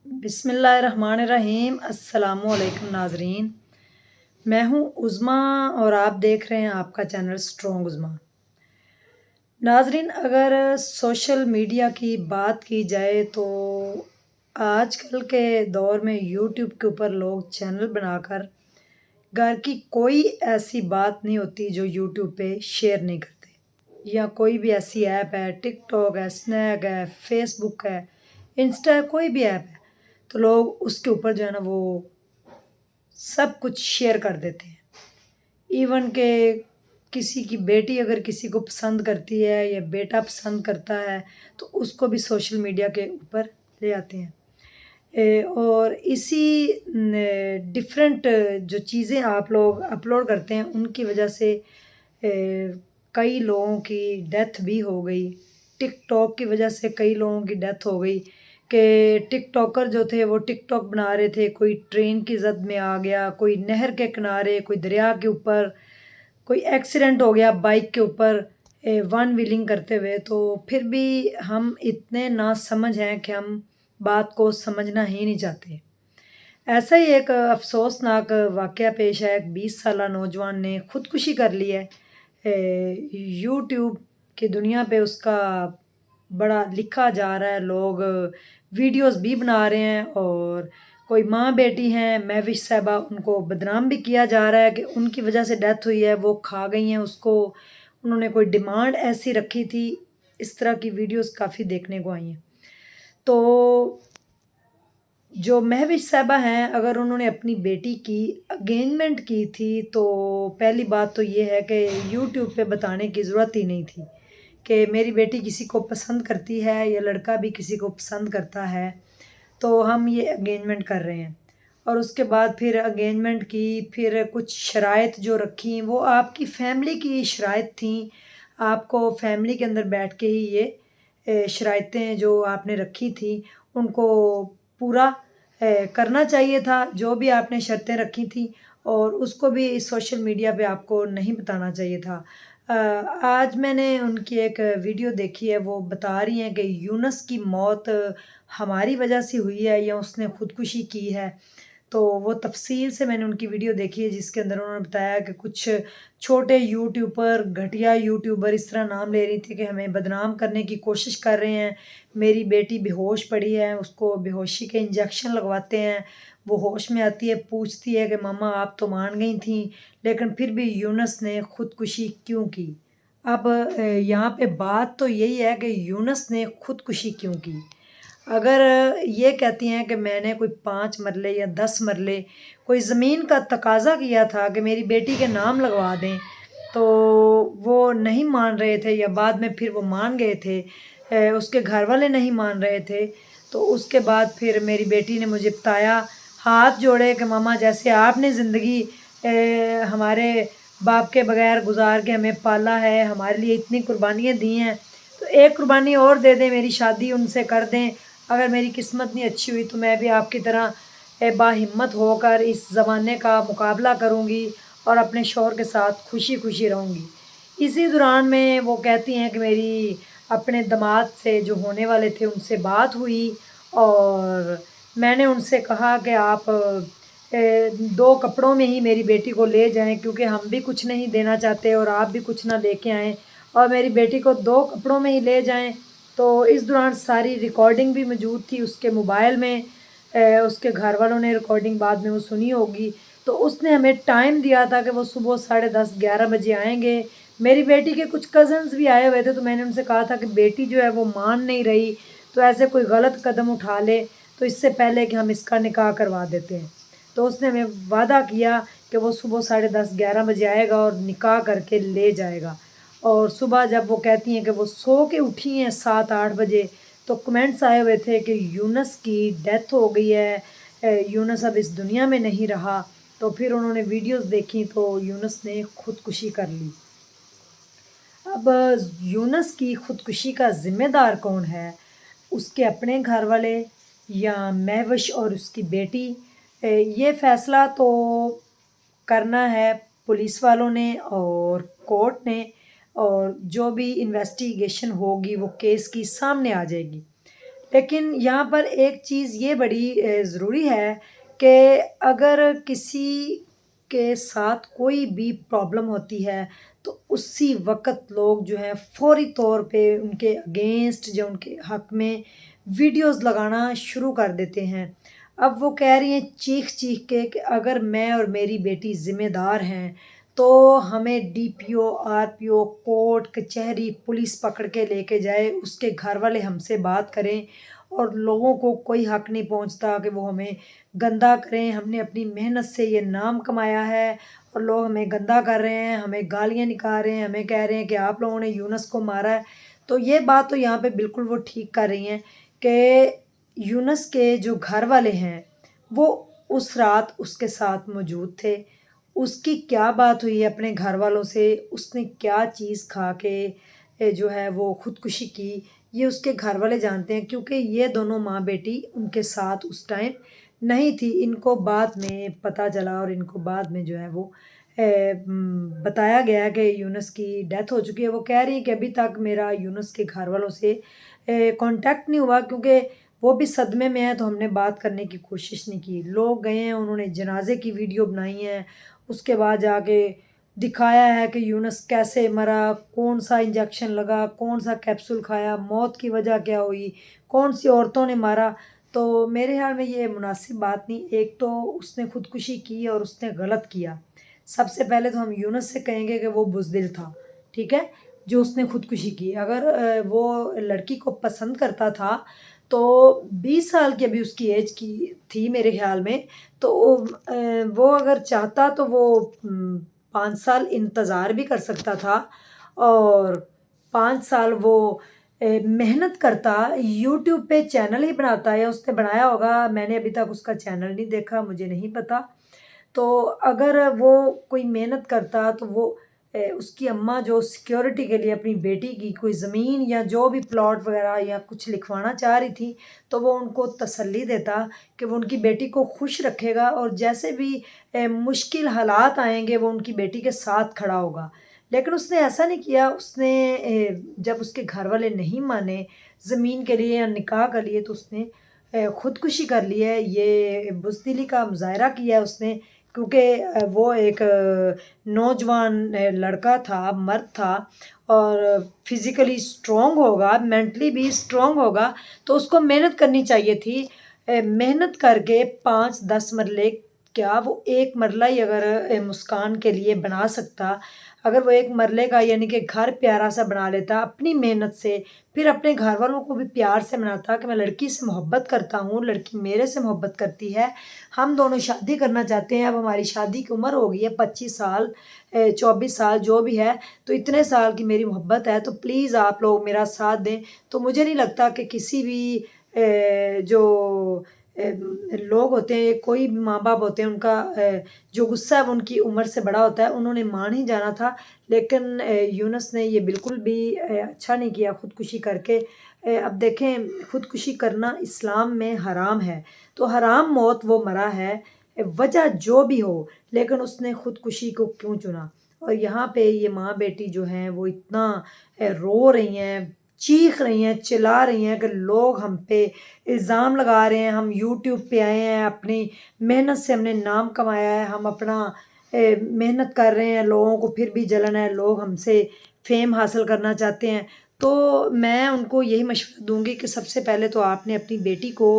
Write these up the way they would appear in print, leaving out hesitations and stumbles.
بسم اللہ الرحمن الرحیم۔ السلام علیکم ناظرین، میں ہوں عظمیٰ اور آپ دیکھ رہے ہیں آپ کا چینل اسٹرانگ عظمیٰ۔ ناظرین، اگر سوشل میڈیا کی بات کی جائے تو آج کل کے دور میں یوٹیوب کے اوپر لوگ چینل بنا کر گھر کی کوئی ایسی بات نہیں ہوتی جو یوٹیوب پہ شیئر نہیں کرتے، یا کوئی بھی ایسی ایپ ہے، ٹک ٹاک ہے، اسنیک ہے، فیس بک ہے، انسٹا ہے، کوئی بھی ایپ ہے تو لوگ اس کے اوپر جو ہے نا وہ سب کچھ شیئر کر دیتے ہیں۔ ایون کہ کسی کی بیٹی اگر کسی کو پسند کرتی ہے یا بیٹا پسند کرتا ہے تو اس کو بھی سوشل میڈیا کے اوپر لے آتے ہیں۔ اور اسی ڈفرینٹ جو چیزیں آپ لوگ اپلوڈ کرتے ہیں ان کی وجہ سے کئی لوگوں کی ڈیتھ بھی ہو گئی۔ ٹک ٹاک کی وجہ سے کئی لوگوں کی ڈیتھ ہو گئی کہ ٹک ٹاکر جو تھے وہ ٹک ٹاک بنا رہے تھے، کوئی ٹرین کی زد میں آ گیا، کوئی نہر کے کنارے، کوئی دریا کے اوپر، کوئی ایکسیڈنٹ ہو گیا بائک کے اوپر ون ویلنگ کرتے ہوئے، تو پھر بھی ہم اتنے ناسمجھ ہیں کہ ہم بات کو سمجھنا ہی نہیں چاہتے۔ ایسا ہی ایک افسوسناک واقعہ پیش ہے، ایک 20 سالہ نوجوان نے خودکشی کر لی ہے۔ یوٹیوب کی دنیا پہ اس کا بڑا لکھا جا رہا ہے، لوگ ویڈیوز بھی بنا رہے ہیں، اور کوئی ماں بیٹی ہیں مہوش صاحبہ، ان کو بدنام بھی کیا جا رہا ہے کہ ان کی وجہ سے ڈیتھ ہوئی ہے، وہ کھا گئی ہیں اس کو، انہوں نے کوئی ڈیمانڈ ایسی رکھی تھی۔ اس طرح کی ویڈیوز کافی دیکھنے کو آئی ہیں۔ تو جو مہوش صاحبہ ہیں، اگر انہوں نے اپنی بیٹی کی انگیجمنٹ کی تھی تو پہلی بات تو یہ ہے کہ یوٹیوب پہ بتانے کی ضرورت ہی نہیں تھی کہ میری بیٹی کسی کو پسند کرتی ہے یا لڑکا بھی کسی کو پسند کرتا ہے تو ہم یہ انگیجمنٹ کر رہے ہیں۔ اور اس کے بعد پھر انگیجمنٹ کی، پھر کچھ شرائط جو رکھی وہ آپ کی فیملی کی شرائط تھیں، آپ کو فیملی کے اندر بیٹھ کے ہی یہ شرائطیں جو آپ نے رکھی تھیں ان کو پورا کرنا چاہیے تھا، جو بھی آپ نے شرطیں رکھی تھیں، اور اس کو بھی سوشل میڈیا پہ آپ کو نہیں بتانا چاہیے تھا۔ آج میں نے ان کی ایک ویڈیو دیکھی ہے، وہ بتا رہی ہیں کہ یونس کی موت ہماری وجہ سے ہوئی ہے یا اس نے خودکشی کی ہے۔ تو وہ تفصیل سے میں نے ان کی ویڈیو دیکھی ہے جس کے اندر انہوں نے بتایا کہ کچھ چھوٹے یوٹیوبر، گھٹیا یوٹیوبر اس طرح نام لے رہی تھی کہ ہمیں بدنام کرنے کی کوشش کر رہے ہیں، میری بیٹی بے ہوش پڑی ہے، اس کو بے ہوشی کے انجیکشن لگواتے ہیں، وہ ہوش میں آتی ہے، پوچھتی ہے کہ ماما آپ تو مان گئی تھیں، لیکن پھر بھی یونس نے خودکشی کیوں کی؟ اب یہاں پہ بات تو یہی ہے کہ یونس نے خودکشی کیوں کی۔ اگر یہ کہتی ہیں کہ میں نے کوئی 5 مرلے یا 10 مرلے کوئی زمین کا تقاضا کیا تھا کہ میری بیٹی کے نام لگوا دیں تو وہ نہیں مان رہے تھے، یا بعد میں پھر وہ مان گئے تھے، اس کے گھر والے نہیں مان رہے تھے، تو اس کے بعد پھر میری بیٹی نے مجھے بتایا، ہاتھ جوڑے کہ ماما جیسے آپ نے زندگی ہمارے باپ کے بغیر گزار کے ہمیں پالا ہے، ہمارے لیے اتنی قربانیاں دی ہیں، تو ایک قربانی اور دے دیں، میری شادی ان سے کر دیں، اگر میری قسمت نہیں اچھی ہوئی تو میں بھی آپ کی طرح باہمت ہو کر اس زمانے کا مقابلہ کروں گی اور اپنے شوہر کے ساتھ خوشی خوشی رہوں گی۔ اسی دوران میں وہ کہتی ہیں کہ میری اپنے داماد سے جو ہونے والے تھے ان سے بات ہوئی، اور میں نے ان سے کہا کہ آپ 2 کپڑوں میں ہی میری بیٹی کو لے جائیں، کیونکہ ہم بھی کچھ نہیں دینا چاہتے اور آپ بھی کچھ نہ لے کے آئیں، اور میری بیٹی کو 2 کپڑوں میں ہی لے جائیں۔ تو اس دوران ساری ریکارڈنگ بھی موجود تھی اس کے موبائل میں، اس کے گھر والوں نے ریکارڈنگ بعد میں وہ سنی ہوگی، تو اس نے ہمیں ٹائم دیا تھا کہ وہ صبح 10:30 11 بجے آئیں گے۔ میری بیٹی کے کچھ کزنز بھی آئے ہوئے تھے، تو میں نے ان سے کہا تھا کہ بیٹی جو ہے وہ مان نہیں رہی، تو ایسے کوئی غلط قدم اٹھا لے تو اس سے پہلے کہ ہم اس کا نکاح کروا دیتے ہیں۔ تو اس نے ہمیں وعدہ کیا کہ وہ صبح 10:30 11 بجے آئے گا اور نکاح کر کے لے جائے گا۔ اور صبح جب وہ کہتی ہیں کہ وہ سو کے اٹھی ہیں 7 8 بجے، تو کمنٹس آئے ہوئے تھے کہ یونس کی ڈیتھ ہو گئی ہے، یونس اب اس دنیا میں نہیں رہا۔ تو پھر انہوں نے ویڈیوز دیکھی تو یونس نے خودکشی کر لی۔ اب یونس کی خودکشی کا ذمہ دار کون ہے؟ اس کے اپنے گھر والے یا مہوش اور اس کی بیٹی؟ یہ فیصلہ تو کرنا ہے پولیس والوں نے اور کورٹ نے، اور جو بھی انویسٹیگیشن ہوگی وہ کیس کی سامنے آ جائے گی۔ لیکن یہاں پر ایک چیز یہ بڑی ضروری ہے کہ اگر کسی کے ساتھ کوئی بھی پرابلم ہوتی ہے تو اسی وقت لوگ جو ہیں فوری طور پہ ان کے اگینسٹ جو ان کے حق میں ویڈیوز لگانا شروع کر دیتے ہیں۔ اب وہ کہہ رہی ہیں چیخ چیخ کے کہ اگر میں اور میری بیٹی ذمہ دار ہیں تو ہمیں ڈی پی او، آر پی او، کورٹ کچہری، پولیس پکڑ کے لے کے جائے، اس کے گھر والے ہم سے بات کریں، اور لوگوں کو کوئی حق نہیں پہنچتا کہ وہ ہمیں گندا کریں۔ ہم نے اپنی محنت سے یہ نام کمایا ہے اور لوگ ہمیں گندا کر رہے ہیں، ہمیں گالیاں نکال رہے ہیں، ہمیں کہہ رہے ہیں کہ آپ لوگوں نے یونس کو مارا ہے۔ تو یہ بات تو یہاں پہ بالکل وہ ٹھیک کر رہی ہیں کہ یونس کے جو گھر والے ہیں وہ اس رات اس کے ساتھ موجود تھے۔ اس کی کیا بات ہوئی ہے اپنے گھر والوں سے، اس نے کیا چیز کھا کے جو ہے وہ خودکشی کی، یہ اس کے گھر والے جانتے ہیں، کیونکہ یہ دونوں ماں بیٹی ان کے ساتھ اس ٹائم نہیں تھی۔ ان کو بعد میں پتہ چلا اور ان کو بعد میں جو ہے وہ بتایا گیا کہ یونس کی ڈیتھ ہو چکی ہے۔ وہ کہہ رہی ہیں کہ ابھی تک میرا یونس کے گھر والوں سے کانٹیکٹ نہیں ہوا، کیونکہ وہ بھی صدمے میں ہیں، تو ہم نے بات کرنے کی کوشش نہیں کی۔ لوگ گئے ہیں، انہوں نے جنازے کی ویڈیو بنائی ہے، اس کے بعد جا کے دکھایا ہے کہ یونس کیسے مرا، کون سا انجیکشن لگا، کون سا کیپسول کھایا، موت کی وجہ کیا ہوئی، کون سی عورتوں نے مارا۔ تو میرے خیال میں یہ مناسب بات نہیں۔ ایک تو اس نے خودکشی کی اور اس نے غلط کیا۔ سب سے پہلے تو ہم یونس سے کہیں گے کہ وہ بزدل تھا، ٹھیک ہے، جو اس نے خودکشی کی۔ اگر وہ لڑکی کو پسند کرتا تھا تو 20 سال کی ابھی اس کی ایج کی تھی میرے خیال میں، تو وہ اگر چاہتا تو وہ 5 سال انتظار بھی کر سکتا تھا، اور 5 سال وہ محنت کرتا، یوٹیوب پہ چینل ہی بناتا ہے، اس نے بنایا ہوگا، میں نے ابھی تک اس کا چینل نہیں دیکھا، مجھے نہیں پتہ۔ تو اگر وہ کوئی محنت کرتا تو وہ اس کی اماں جو سیکیورٹی کے لیے اپنی بیٹی کی کوئی زمین یا جو بھی پلاٹ وغیرہ یا کچھ لکھوانا چاہ رہی تھی تو وہ ان کو تسلی دیتا کہ وہ ان کی بیٹی کو خوش رکھے گا، اور جیسے بھی مشکل حالات آئیں گے وہ ان کی بیٹی کے ساتھ کھڑا ہوگا۔ لیکن اس نے ایسا نہیں کیا۔ اس نے جب اس کے گھر والے نہیں مانے زمین کے لیے یا نکاح کے لیے تو اس نے خودکشی کر لی ہے۔ یہ بزدلی کا مظاہرہ کیا ہے اس نے، کیونکہ وہ ایک نوجوان لڑکا تھا، مرد تھا، اور فزیکلی اسٹرانگ ہوگا، مینٹلی بھی اسٹرانگ ہوگا، تو اس کو محنت کرنی چاہیے تھی۔ محنت کر کے 5-10 مرلے، کیا وہ ایک مرلہ ہی اگر مسکان کے لیے بنا سکتا، اگر وہ ایک مرلے کا یعنی کہ گھر پیارا سا بنا لیتا اپنی محنت سے، پھر اپنے گھر والوں کو بھی پیار سے بناتا کہ میں لڑکی سے محبت کرتا ہوں، لڑکی میرے سے محبت کرتی ہے، ہم دونوں شادی کرنا چاہتے ہیں، اب ہماری شادی کی عمر ہو گئی ہے 25 سال 24 سال جو بھی ہے، تو اتنے سال کی میری محبت ہے، تو پلیز آپ لوگ میرا ساتھ دیں۔ تو مجھے نہیں لگتا کہ کسی بھی جو لوگ ہوتے ہیں، کوئی بھی ماں باپ ہوتے ہیں، ان کا جو غصہ ہے وہ ان کی عمر سے بڑا ہوتا ہے، انہوں نے مان ہی جانا تھا۔ لیکن یونس نے یہ بالکل بھی اچھا نہیں کیا خودکشی کر کے۔ اب دیکھیں، خودکشی کرنا اسلام میں حرام ہے، تو حرام موت وہ مرا ہے، وجہ جو بھی ہو، لیکن اس نے خودکشی کو کیوں چنا؟ اور یہاں پہ یہ ماں بیٹی جو ہیں وہ اتنا رو رہی ہیں، چیخ رہی ہیں، چلا رہی ہیں کہ لوگ ہم پہ الزام لگا رہے ہیں، ہم یوٹیوب پہ آئے ہیں، اپنی محنت سے ہم نے نام کمایا ہے، ہم اپنا محنت کر رہے ہیں، لوگوں کو پھر بھی جلن ہے، لوگ ہم سے فیم حاصل کرنا چاہتے ہیں۔ تو میں ان کو یہی مشورہ دوں گی کہ سب سے پہلے تو آپ نے اپنی بیٹی کو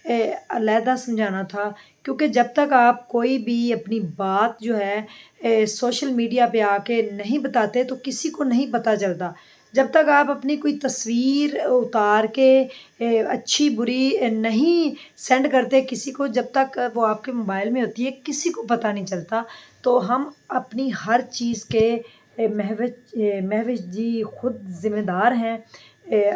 علیحدہ سمجھانا تھا، کیونکہ جب تک آپ کوئی بھی اپنی بات جو ہے سوشل میڈیا پہ آ کے نہیں بتاتے تو کسی کو نہیں پتہ چلتا۔ جب تک آپ اپنی کوئی تصویر اتار کے اچھی بری نہیں سینڈ کرتے کسی کو، جب تک وہ آپ کے موبائل میں ہوتی ہے کسی کو پتہ نہیں چلتا۔ تو ہم اپنی ہر چیز کے محوج جی خود ذمہ دار ہیں۔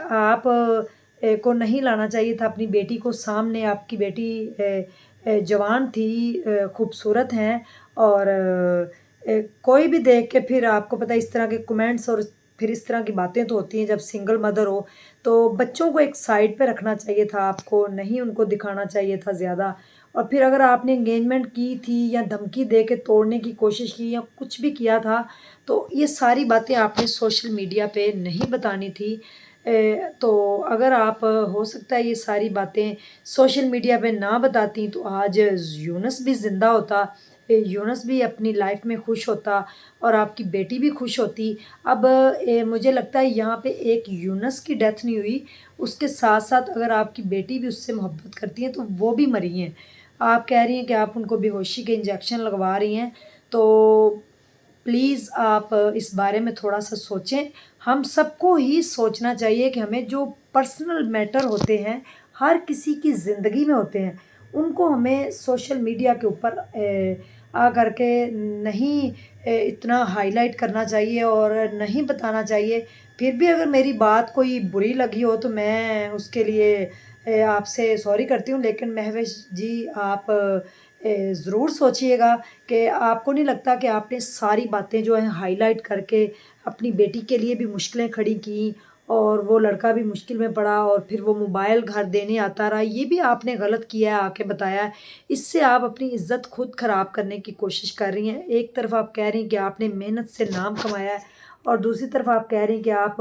آپ کو نہیں لانا چاہیے تھا اپنی بیٹی کو سامنے۔ آپ کی بیٹی جوان تھی، خوبصورت ہیں، اور کوئی بھی دیکھ کے پھر آپ کو پتہ اس طرح کے کمنٹس اور پھر اس طرح کی باتیں تو ہوتی ہیں جب سنگل مدر ہو، تو بچوں کو ایک سائڈ پہ رکھنا چاہیے تھا، آپ کو نہیں ان کو دکھانا چاہیے تھا زیادہ۔ اور پھر اگر آپ نے انگیجمنٹ کی تھی یا دھمکی دے کے توڑنے کی کوشش کی یا کچھ بھی کیا تھا تو یہ ساری باتیں آپ نے سوشل میڈیا پہ نہیں بتانی تھی۔ تو اگر آپ ہو سکتا ہے یہ ساری باتیں سوشل میڈیا پہ نہ بتاتی تو آج یونس بھی زندہ ہوتا، یونس بھی اپنی لائف میں خوش ہوتا اور آپ کی بیٹی بھی خوش ہوتی۔ اب مجھے لگتا ہے یہاں پہ ایک یونس کی ڈیتھ نہیں ہوئی، اس کے ساتھ ساتھ اگر آپ کی بیٹی بھی اس سے محبت کرتی ہیں تو وہ بھی مری ہیں۔ آپ کہہ رہی ہیں کہ آپ ان کو بے ہوشی کے انجیکشن لگوا رہی ہیں، تو پلیز آپ اس بارے میں تھوڑا سا سوچیں۔ ہم سب کو ہی سوچنا چاہیے کہ ہمیں جو پرسنل میٹر ہوتے ہیں ہر کسی کی زندگی میں ہوتے ہیں، ان کو ہمیں سوشل میڈیا کے اوپر آ کر کے نہیں اتنا ہائی لائٹ کرنا چاہیے اور نہیں بتانا چاہیے۔ پھر بھی اگر میری بات کوئی بری لگی ہو تو میں اس کے لیے آپ سے سوری کرتی ہوں، لیکن مہوش جی آپ ضرور سوچیے گا کہ آپ کو نہیں لگتا کہ آپ نے ساری باتیں جو ہیں ہائی لائٹ کر کے اپنی بیٹی کے لیے بھی مشکلیں کھڑی کیں اور وہ لڑکا بھی مشکل میں پڑا اور پھر وہ موبائل گھر دینے آتا رہا، یہ بھی آپ نے غلط کیا ہے آ کے بتایا ہے۔ اس سے آپ اپنی عزت خود خراب کرنے کی کوشش کر رہی ہیں۔ ایک طرف آپ کہہ رہی ہیں کہ آپ نے محنت سے نام کمایا ہے اور دوسری طرف آپ کہہ رہی ہیں کہ آپ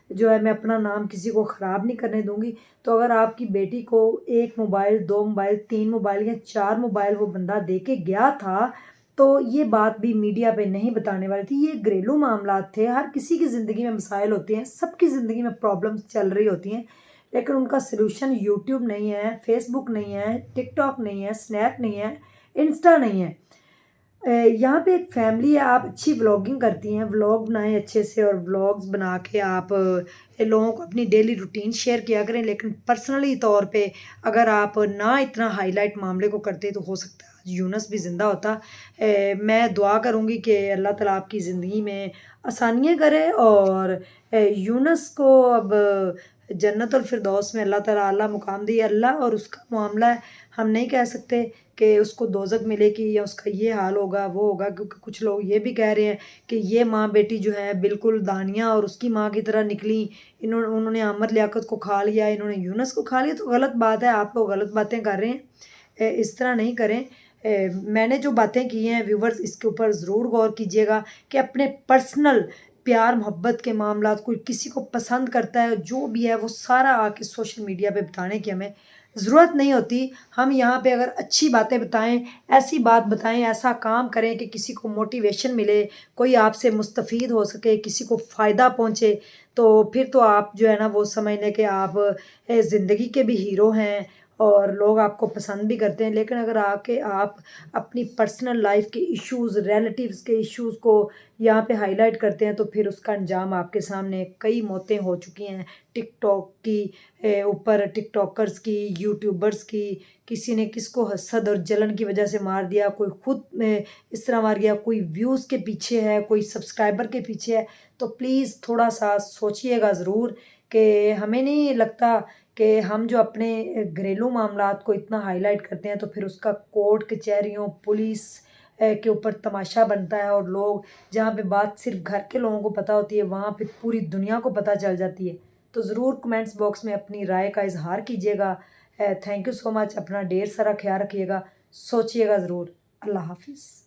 جو ہے میں اپنا نام کسی کو خراب نہیں کرنے دوں گی۔ تو اگر آپ کی بیٹی کو 1 موبائل 2 موبائل 3 موبائل یا 4 موبائل وہ بندہ دے کے گیا تھا تو یہ بات بھی میڈیا پہ نہیں بتانے والی تھی۔ یہ گھریلو معاملات تھے، ہر کسی کی زندگی میں مسائل ہوتے ہیں، سب کی زندگی میں پرابلمس چل رہی ہوتی ہیں، لیکن ان کا سلوشن یوٹیوب نہیں ہے، فیس بک نہیں ہے، ٹک ٹاک نہیں ہے، اسنیپ نہیں ہے، انسٹا نہیں ہے۔ یہاں پہ ایک فیملی ہے، آپ اچھی ولاگنگ کرتی ہیں، ولاگ بنائیں اچھے سے اور ولاگز بنا کے آپ لوگوں کو اپنی ڈیلی روٹین شیئر کیا کریں، لیکن پرسنلی طور پہ اگر آپ نہ اتنا ہائی لائٹ معاملے کو کرتے تو ہو سکتا ہے آج یونس بھی زندہ ہوتا۔ میں دعا کروں گی کہ اللہ تعالیٰ آپ کی زندگی میں آسانیاں کرے اور یونس کو اب جنت الفردوس میں اللہ تعالیٰ اعلیٰ مقام دے۔ اللہ اور اس کا معاملہ ہے، ہم نہیں کہہ سکتے کہ اس کو دوزخ ملے گی یا اس کا یہ حال ہوگا وہ ہوگا، کیونکہ کچھ لوگ یہ بھی کہہ رہے ہیں کہ یہ ماں بیٹی جو ہے بالکل دانیہ اور اس کی ماں کی طرح نکلی، انہوں نے عامر لیاقت کو کھا لیا، انہوں نے یونس کو کھا لیا، تو غلط بات ہے، آپ لوگ غلط باتیں کر رہے ہیں، اس طرح نہیں کریں۔ میں نے جو باتیں کی ہیں ویورز اس کے اوپر ضرور غور کیجیے گا کہ اپنے پرسنل پیار محبت کے معاملات، کوئی کسی کو پسند کرتا ہے جو بھی ہے وہ سارا آ کے سوشل میڈیا پہ بتانے کی ہمیں ضرورت نہیں ہوتی۔ ہم یہاں پہ اگر اچھی باتیں بتائیں، ایسی بات بتائیں، ایسا کام کریں کہ کسی کو موٹیویشن ملے، کوئی آپ سے مستفید ہو سکے، کسی کو فائدہ پہنچے، تو پھر تو آپ جو ہے نا وہ سمجھ لیں کہ آپ زندگی کے بھی ہیرو ہیں اور لوگ آپ کو پسند بھی کرتے ہیں۔ لیکن اگر آ کے آپ اپنی پرسنل لائف کے ایشوز، ریلیٹیوز کے ایشوز کو یہاں پہ ہائی لائٹ کرتے ہیں تو پھر اس کا انجام آپ کے سامنے کئی موتیں ہو چکی ہیں، ٹک ٹاک کی اوپر، ٹک ٹاکرز کی، یوٹیوبرز کی، کسی نے کس کو حسد اور جلن کی وجہ سے مار دیا، کوئی خود اس طرح مار گیا، کوئی ویوز کے پیچھے ہے، کوئی سبسکرائبر کے پیچھے ہے۔ تو پلیز تھوڑا سا سوچئے گا ضرور کہ ہمیں نہیں لگتا کہ ہم جو اپنے گھریلو معاملات کو اتنا ہائی لائٹ کرتے ہیں تو پھر اس کا کورٹ کچہریوں پولیس کے اوپر تماشا بنتا ہے، اور لوگ جہاں پہ بات صرف گھر کے لوگوں کو پتہ ہوتی ہے وہاں پہ پوری دنیا کو پتہ چل جاتی ہے۔ تو ضرور کمنٹس باکس میں اپنی رائے کا اظہار کیجیے گا۔ تھینک یو سو مچ، اپنا ڈھیر سارا خیال رکھیے گا، سوچیے گا ضرور۔ اللہ حافظ۔